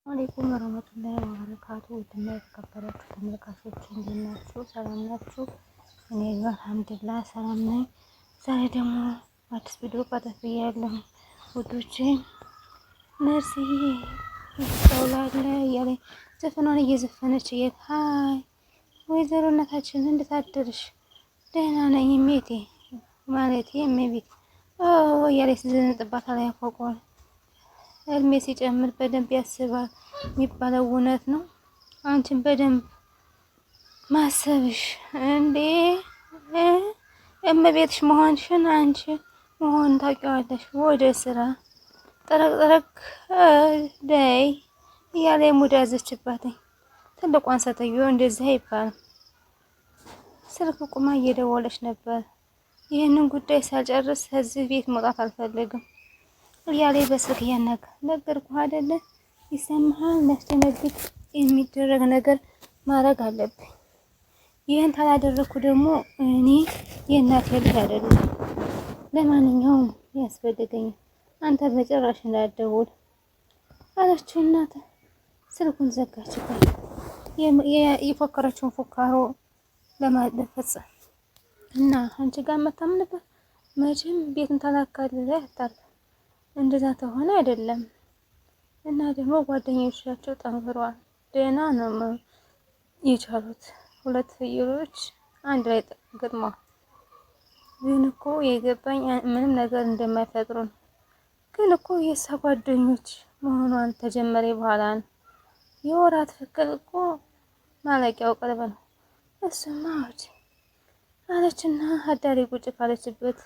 አለይኩም ወራህመቱላሂ ወበረካቱ። ውድና የተከበራችሁ ተመልካቾች እንዴት ናችሁ? ሰላም ናችሁ? እኔ አልሐምዱሊላህ ሰላም ነኝ። ዛሬ ደግሞ አዲስ ቪዲዮ ቀጠፍ ብያለሁ ውዶቼ። መርሲ ይስተውላል እያለ ዘፈኗን እየዘፈነች ሀይ ወይዘሮነታችን እንዴት አደርሽ? ደህና ነኝ ሜቴ ማለት የሜቤት እያለች ዝንጥባት ላይ ያፎቀዋል። እድሜ ሲጨምር በደንብ ያስባል የሚባለው እውነት ነው። አንቺን በደንብ ማሰብሽ እንዴ እመቤትሽ መሆንሽን አንቺ መሆን ታውቂዋለሽ። ወደ ስራ ጠረቅ ደይ እያለ ሙድ ያዘችባት። ትልቋን ሴትዮ እንደዚህ አይባልም። ስልክ ቁማ እየደወለች ነበር። ይህንን ጉዳይ ሳልጨርስ ከዚህ ቤት መውጣት አልፈልግም እያለ በስልክ ነገርኩህ አይደለ? ይሰማሃል? ሊያስደነግጥ የሚደረግ ነገር ማድረግ አለብኝ። ይህን ካላደረኩ ደግሞ እኔ የእናቴ ልጅ አይደለም። ለማንኛውም ያስፈልገኛል። አንተ በጭራሽ እንዳትደውል አለችው። እናት ስልኩን ዘጋችበት። የፎከረችውን ፉካሮ ለማፈጸም እና አንቺ ጋር መታም ነበር። መቼም ቤትን ታላካልለ ያታል እንደዛ ተሆነ አይደለም። እና ደግሞ ጓደኞቻቸው ጠንክረዋል። ደህና ነው የቻሉት። ሁለት ፍየሎች አንድ ላይ ገጥመዋል። ግን እኮ የገባኝ ምንም ነገር እንደማይፈጥሩ ነው። ግን እኮ የእሷ ጓደኞች መሆኗን ተጀመረ በኋላ ነው። የወራት ፍቅር እኮ ማለቂያው ቅርብ ነው። እሱማ ወድ አለችና አዳሪ ቁጭ ካለችበት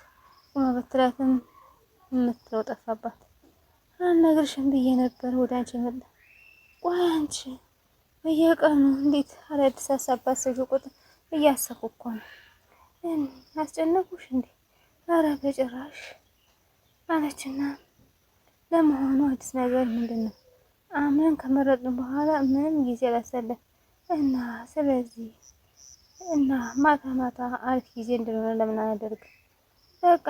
ቁማ በትራትም የምትለው ጠፋባት። አልነግርሽም ብዬ ነበር ወደ አንቺ መጣ። ቆይ አንቺ በየቀኑ እንዴት አዳዲስ ሀሳብ ባሰብሽ ቁጥር እያሰብኩ እኮ ነው። አስጨነቁሽ እንዴ? ኧረ በጭራሽ አለችና ለመሆኑ አዲስ ነገር ምንድን ነው? አምነን ከመረጥን በኋላ ምንም ጊዜ አላሰለም እና ስለዚህ እና ማታ አሪፍ ጊዜ እንድንሆን ለምን አናደርግም? በቃ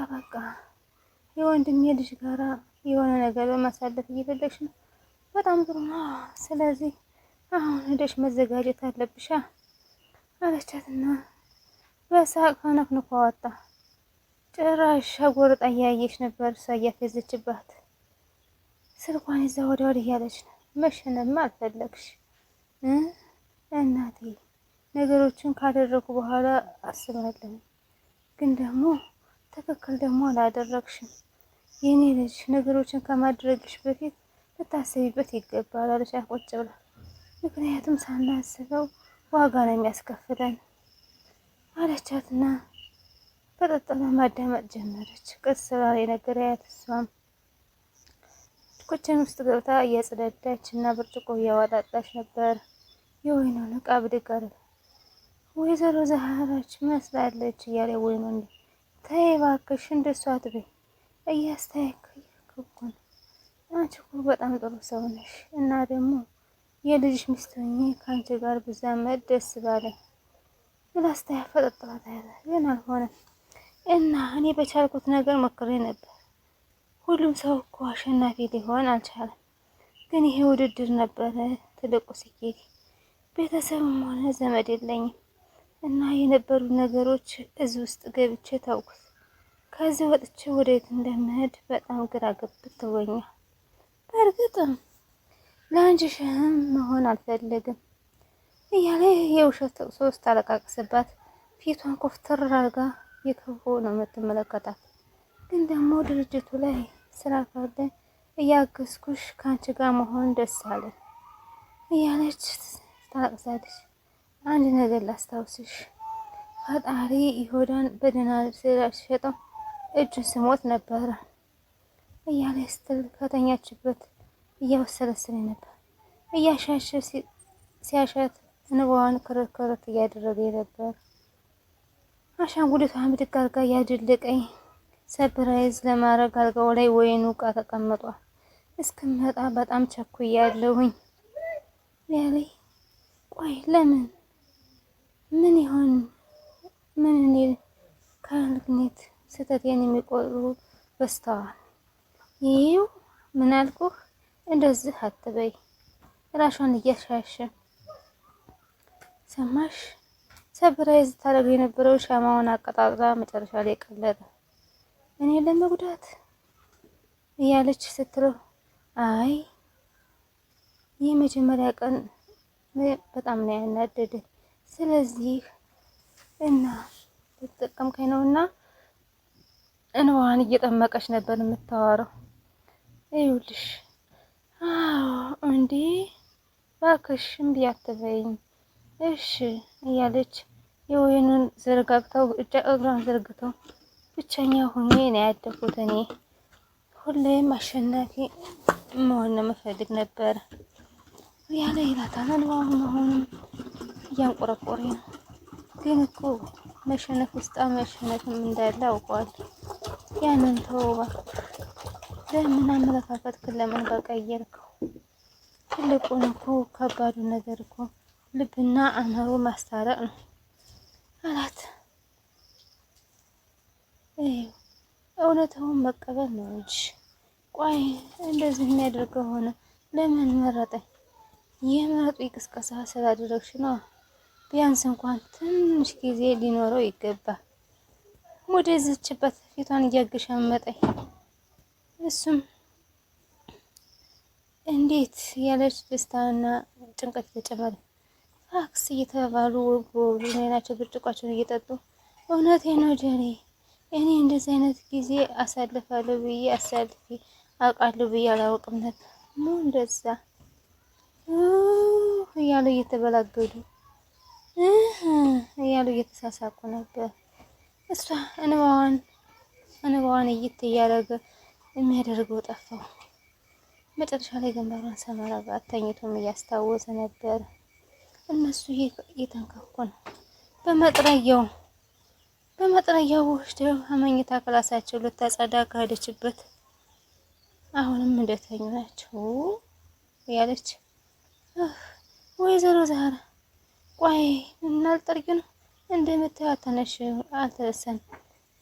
የወንድሜ ልጅ ጋራ የሆነ ነገር በማሳለፍ እየፈለግሽ ነው። በጣም ጥሩ ነው። ስለዚህ አሁን ሄደሽ መዘጋጀት አለብሻ አለቻትና በሳቅ ፈነክንኮ ወጣ። ጭራሽ አጎርጣ እያየች ነበር እሷ እያፌዘችባት። ስልኳን ይዛ ወዲያ እያለች ነው። መሸነፍማ አልፈለግሽ እናቴ። ነገሮችን ካደረጉ በኋላ አስባለሁ። ግን ደግሞ ትክክል ደግሞ አላደረግሽም። የኔ ልጅ ነገሮችን ከማድረግሽ በፊት ልታስቢበት ይገባል አለች ቁጭ ብላ። ምክንያቱም ሳናስበው ዋጋ ነው የሚያስከፍለን አለቻትና በጠጠና ማዳመጥ ጀመረች። ቀስ ብላ የነገረያት እሷም ኩችን ውስጥ ገብታ እያጸዳዳች እና ብርጭቆ እያዋጣጣች ነበር። የወይኑን ዕቃ ብድግ አለ። ወይዘሮ ዛህራች መስላለች እያለ ወይኑን ተይ እባክሽ እንደሷ አትበይ እያስተያየኩ ነው። አንቺ እኮ በጣም ጥሩ ሰው ነሽ እና ደግሞ የልጅሽ ሚስት ሆኜ ከአንቺ ጋር ብዛመድ ደስ ባለኝ ብላ ፈጠጥላት ያለ ግን አልሆነም። እና እኔ በቻልኩት ነገር ሞክሬ ነበር። ሁሉም ሰው እኮ አሸናፊ ሊሆን አልቻለም። ግን ይሄ ውድድር ነበረ ትልቁ ስኬቴ። ቤተሰብም ሆነ ዘመድ የለኝም እና የነበሩ ነገሮች እዚህ ውስጥ ገብቼ ታውኩት። ከዚህ ወጥቼ ወዴት እንደምሄድ በጣም ግራ ገብቶኛል ብሎኛል። በእርግጥም ለአንቺ ሸህም መሆን አልፈልግም እያለ የውሸት ሶስት አለቃቅስባት። ፊቷን ኮፍተር አድርጋ የክፉ ነው የምትመለከታት። ግን ደግሞ ድርጅቱ ላይ ስራ ካለ እያገዝኩሽ ከአንቺ ጋር መሆን ደስ አለ እያለች ታለቅሳለች። አንድ ነገር ላስታውስሽ፣ ፈጣሪ ይሁዳን በደህና ስለሸጠው እጁን ስሞት ነበረ እያለ ስትል ከተኛችበት እያወሰለሰለ ነበር። እያሻሸ ሲያሻት እንባዋን ክርክርት እያደረገ ነበር። አሻንጉሊቷን ብድግ አድርጋ እያደለቀኝ ሰፕራይዝ ለማድረግ አልጋው ላይ ወይኑ ዕቃ ተቀምጧል። እስክመጣ በጣም ቸኩያለሁኝ ያለኝ። ቆይ ለምን ምን ይሆን ምን እኔ ካልግኔት ስህተቴን የሚቆጥሩ በስተዋል። ይኸው ምን አልኩህ? እንደዚህ አትበይ ራሷን እያሻሸ ሰማሽ ሰፕራይዝ ታደርገው የነበረው ሻማውን አቀጣጥላ መጨረሻ ላይ ቀለጠ። እኔ ለመጉዳት እያለች ስትለው አይ የመጀመሪያ ቀን በጣም ነው ያናደደ። ስለዚህ እና ተጠቀምከኝ ነውና እንዋን እየጠመቀች ነበር የምታወራው። ይኸውልሽ አዎ እንዴ እባክሽ እምቢ አትበይኝ እሺ እያለች የወይኑን ዘርጋግተው እግሯን ዘርግተው ብቸኛ ሆኜ ነው ያደኩት። እኔ ሁሌም አሸናፊ መሆን ነው የምፈልግ ነበር ያለ ይላታል። እንባው መሆኑን እያንቆረቆረ ነው። ግን እኮ መሸነፍ ውስጥ መሸነፍም እንዳለ አውቀዋል። ያንን ተውባ ለምን አመለካከትክን ለምን በቀየርከው? ትልቁን እኮ ከባዱ ነገር እኮ ልብና አእምሮ ማስታረቅ ነው አላት። እውነታውን መቀበል ነው እንጂ ቆይ እንደዚህ የሚያደርገው ሆነ ለምን መረጠኝ? የመረጡ ቅስቀሳ ስላደረግሽ ነው። ቢያንስ እንኳን ትንሽ ጊዜ ሊኖረው ይገባል። ወደዚችበት ፊቷን እያገሻመጠኝ እሱም እንዴት ያለች ደስታና ጭንቀት ተጨመረ። ፋክስ እየተባሉ ናቸው ብርጭቋቸውን እየጠጡ እውነቴ ነው ጀሬ እኔ እንደዚህ አይነት ጊዜ አሳልፋለሁ ብዬ አሳልፌ አውቃለሁ ብዬ አላውቅም ነበር። ሙ እንደዛ እያሉ እየተበላገዱ እያሉ እየተሳሳቁ ነበር። እሷ እንባዋን እይት እያደረገ የሚያደርገው ጠፋው። መጨረሻ ላይ ግንባሯን ሰመረባት። ተኝቶም እያስታወሰ ነበር። እነሱ እየተንካኩ ነው። በመጥረጊያው ወስደው መኝታ ክላሳቸው ልታጸዳ ካሄደችበት አሁንም እንደተኙ ናቸው እያለች ወይዘሮ ዛህራ ቆይ እናልጠርጊ ነው እንደምታዩት ተነሽ አልተረሰን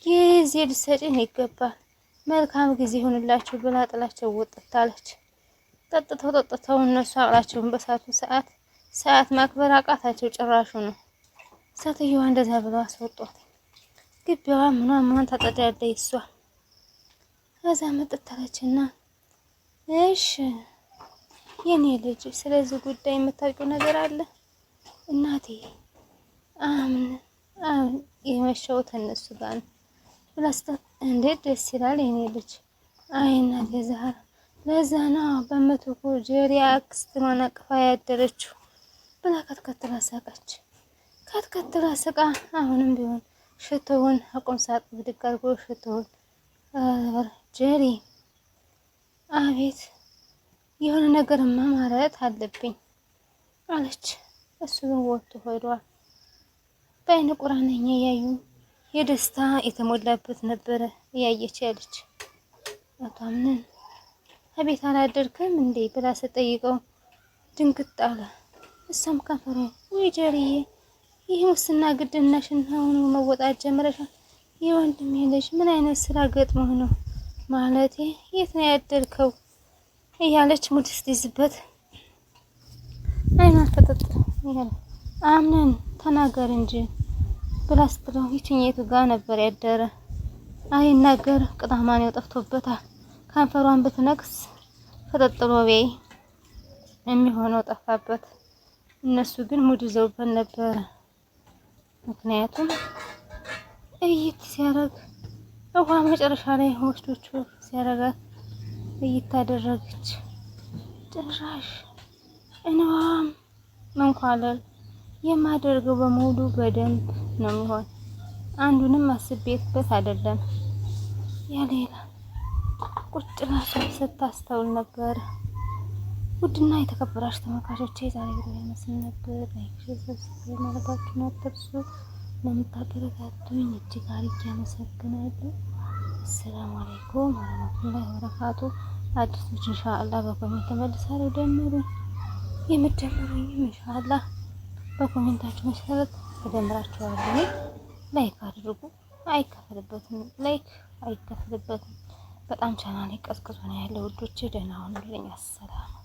ጊዜ ልትሰጪን ይገባል። መልካም ጊዜ ይሁንላችሁ ብላ ጥላቸው ወጥታ አለች። ጠጥተው እነሱ አቅላቸውን በሳቱ ሰዓት ማክበር አቃታቸው። ጭራሹ ነው ሴትዮዋ እንደዛ ብለው አስወጧት። ግቢዋ ምኗን ታጠዳለች እሷ። ከዛ መጥታለችና እሺ የኔ ልጅ ስለዚህ ጉዳይ የምታውቂው ነገር አለ? እናቴ የመሸሁት እነሱ ጋር ነው ብላስታት እንዴት ደስ ይላል የኔ ልጅ። አይ እናቴ ዛህራ ለዛ ነው በምትኩ ጀሪ አክስቷን አቅፋ ያደረችው ብላ ከትከትላ ሳቀች። ከትከትላ ስቃ አሁንም ቢሆን ሽቶውን አቁም ሳቅ ብድግ አድርጎ ሽቶውን ጀሪ አቤት የሆነ ነገርማ ማለት አለብኝ አለች። እሱ ግን ወጥቶ ሄዷል። በአይነ ቁራነኛ እያዩ የደስታ የተሞላበት ነበረ እያየች ያለች። አቷምን አቤት አላደርክም እንዴ ብላ ስጠይቀው ድንግጥ አለ። እሷም ከንፈሯ ወይ ጀሪዬ ይህ ሙስና ግድናሽን አሁኑ መወጣት ጀምረሻል። የወንድሜ ልጅ ምን አይነት ስራ ገጥሞህ ነው? ማለቴ የት ነው ያደርከው? እያለች ሙድ ስትይዝበት አይኗን ተጠጥ ይላል። አምነን ተናገር እንጂ ብላ ስትለው ይችኛይቱ ጋር ነበር ያደረ። አይናገር ቅጣማኔው ጠፍቶበታል። ከንፈሯን ብትነክስ ፈጠጥሎ ቢያይ የሚሆነው ጠፋበት። እነሱ ግን ሙድ ይዘውበት ነበረ። ምክንያቱም እይት ሲያረግ ውሃ መጨረሻ ላይ ወስዶቹ ሲያረጋት እይት አደረገች። ጭራሽ እንዋም መንኳለል የማደርገው በሙሉ በደንብ ነው የሚሆን። አንዱንም አስቤበት አይደለም ያሌላ ቁጭ ራሱ ስታስተውል ነበር። ውድና የተከበራችሁ ተመልካቾቼ ዛሬ ቪዲዮ ይመስል ነበር። ላይክ ሼር ሰብስክራይብ ማድረጋችሁን አትርሱ። ለምታበረታቱኝ እጅግ አድርጌ አመሰግናለሁ። አሰላሙ አለይኩም ወራህመቱላሂ ወበረካቱ። አዲሶች ኢንሻአላህ በኮሜንት ተመልሳለሁ። የምትደምሩኝ ኢንሻአላህ በኮሜንታችሁ መሰረት ተደምራችኋለሁ። ላይክ አድርጉ። አይከፈልበትም፣ ላይክ አይከፈልበትም። በጣም ቻናሌ ቀዝቅዞ ነው ያለው ውዶቼ። ደህና ሁኑልኝ። አሰላም